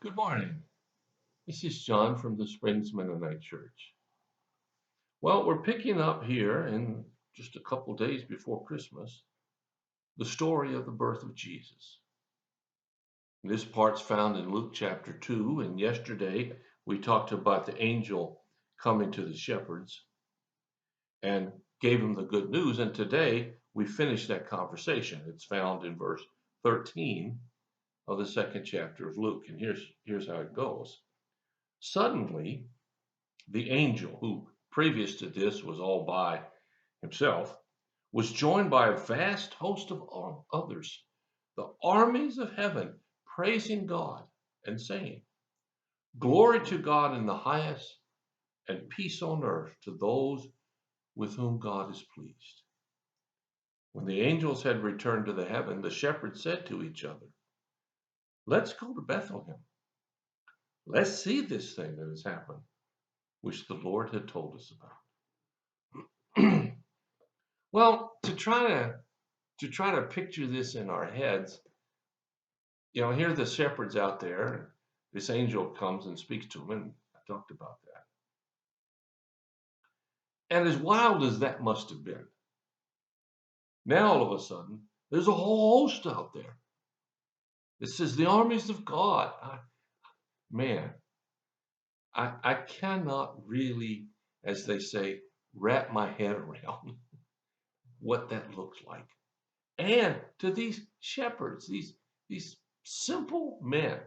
Good morning. This is John from the Springs Mennonite Church. Well, we're picking up here in just a couple days before Christmas the story of the birth of Jesus. This part's found in Luke chapter 2, and yesterday we talked about the angel coming to the shepherds and gave them the good news, and today we finish that conversation. It's found in verse 13 of the second chapter of Luke, and here's how it goes. Suddenly, the angel, who previous to this was all by himself, was joined by a vast host of others, the armies of heaven, praising God and saying, "Glory to God in the highest, and peace on earth to those with whom God is pleased." When the angels had returned to the heaven, the shepherds said to each other, "Let's go to Bethlehem. Let's see this thing that has happened, which the Lord had told us about." Well, to try to picture this in our heads, here are the shepherds out there, and this angel comes and speaks to them, and I talked about that. And as wild as that must have been, now all of a sudden, there's a whole host out there. It says the armies of God. Man, I cannot really, as they say, wrap my head around what that looks like. And to these shepherds, these simple men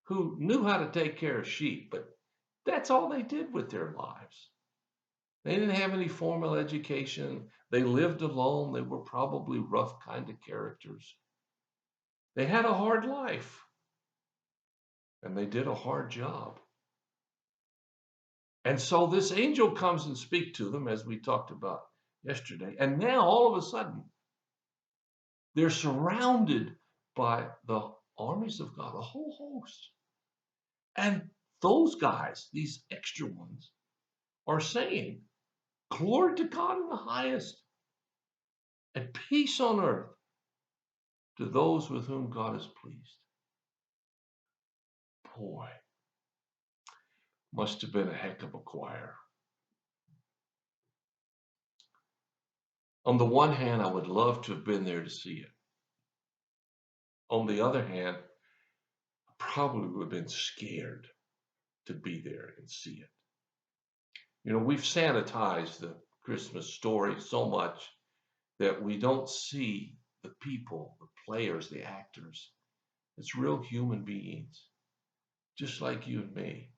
who knew how to take care of sheep, but that's all they did with their lives. They didn't have any formal education. They lived alone. They were probably rough kind of characters. They had a hard life and they did a hard job. And so this angel comes and speaks to them, as we talked about yesterday. And now all of a sudden, they're surrounded by the armies of God, a whole host. And those guys, these extra ones, are saying, "Glory to God in the highest, and peace on earth to those with whom God is pleased." Boy, must have been a heck of a choir. On the one hand, I would love to have been there to see it. On the other hand, I probably would have been scared to be there and see it. We've sanitized the Christmas story so much that we don't see the people, the players, the actors. It's real human beings, just like you and me.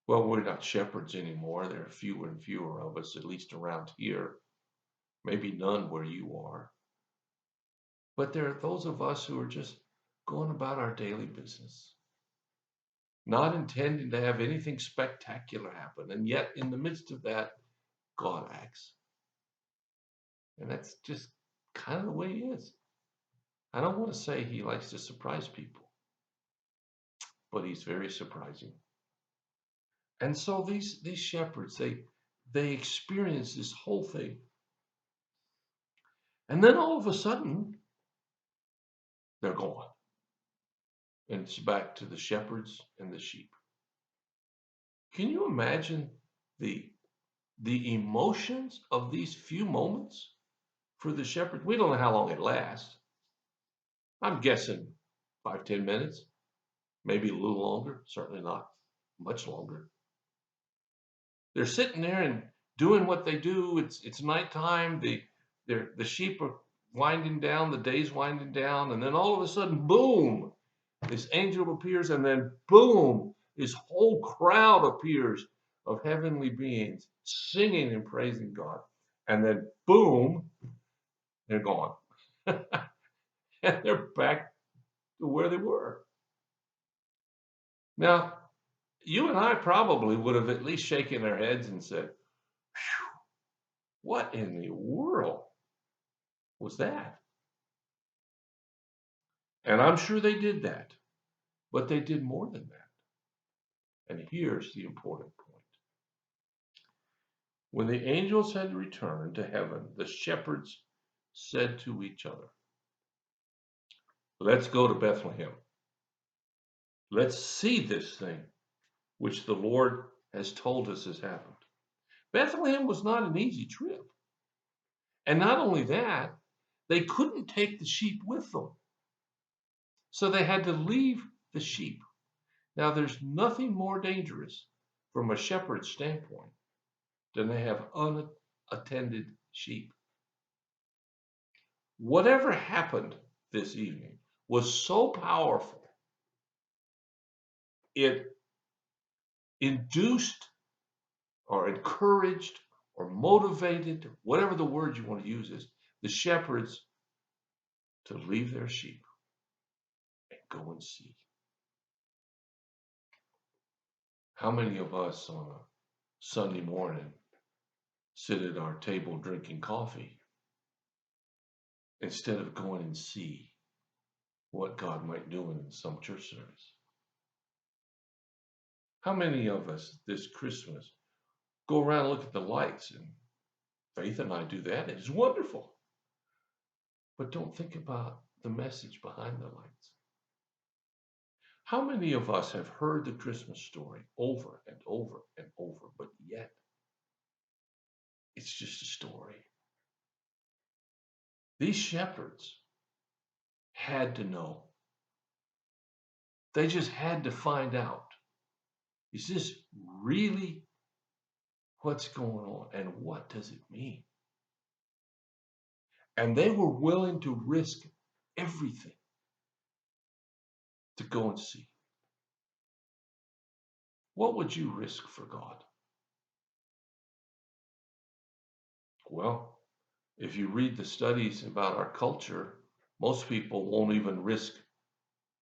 Well, we're not shepherds anymore. There are fewer and fewer of us, at least around here. Maybe none where you are. But there are those of us who are just going about our daily business, not intending to have anything spectacular happen. And yet, in the midst of that, God acts. And that's just kind of the way He is. I don't want to say He likes to surprise people, but He's very surprising. And so these shepherds, they experience this whole thing. And then all of a sudden, they're gone. And it's back to the shepherds and the sheep. Can you imagine the the emotions of these few moments for the shepherd? We don't know how long it lasts. I'm guessing 5, 10 minutes, maybe a little longer, certainly not much longer. They're sitting there and doing what they do. It's nighttime. The sheep are winding down, the day's winding down, and then all of a sudden, boom, this angel appears, and then boom, this whole crowd appears of heavenly beings singing and praising God. And then boom, they're gone. And they're back to where they were. Now, you and I probably would have at least shaken our heads and said, "What in the world was that?" And I'm sure they did that, but they did more than that. And here's the important point. When the angels had returned to heaven, the shepherds said to each other, "Let's go to Bethlehem. Let's see this thing which the Lord has told us has happened. Bethlehem was not an easy trip. And not only that, they couldn't take the sheep with them. So they had to leave the sheep. Now, there's nothing more dangerous from a shepherd's standpoint than to have unattended sheep. Whatever happened this evening was so powerful, it induced or encouraged or motivated, whatever the word you want to use is, the shepherds to leave their sheep and go and see. How many of us on a Sunday morning sit at our table drinking coffee instead of going and see what God might do in some church service? How many of us this Christmas go around and look at the lights? And Faith and I do that. It is wonderful. But don't think about the message behind the lights. How many of us have heard the Christmas story over and over and over, but yet it's just a story? These shepherds had to know. They just had to find out. Is this really what's going on? And what does it mean? And they were willing to risk everything to go and see. What would you risk for God? Well, if you read the studies about our culture, most people won't even risk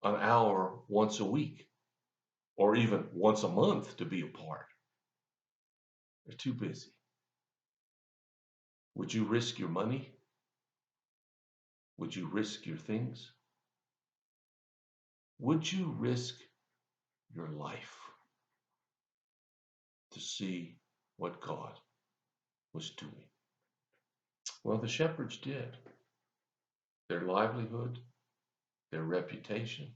an hour once a week or even once a month to be apart. They're too busy. Would you risk your money? Would you risk your things? Would you risk your life to see what God was doing? Well, the shepherds did. Their livelihood, their reputation,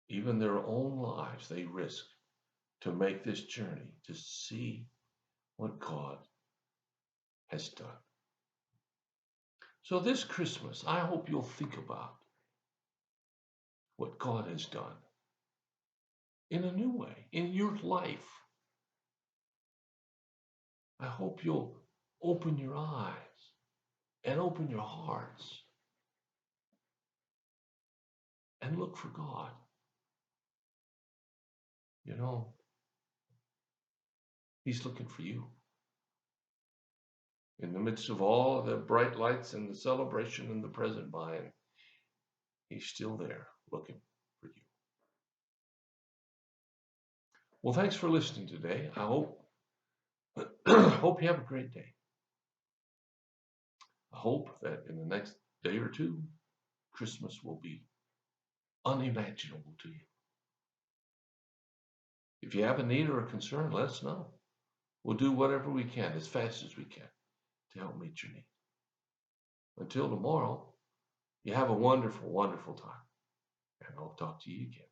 even their own lives, they risked to make this journey to see what God has done. So this Christmas, I hope you'll think about what God has done in a new way in your life. I hope you'll open your eyes and open your hearts and look for God. You know, He's looking for you. In the midst of all the bright lights and the celebration and the present buying, He's still there looking for you. Well, thanks for listening today. I hope you have a great day. I hope that in the next day or two, Christmas will be unimaginable to you. If you have a need or a concern, let us know. We'll do whatever we can as fast as we can to help meet your need. Until tomorrow, you have a wonderful, wonderful time. And I'll talk to you again.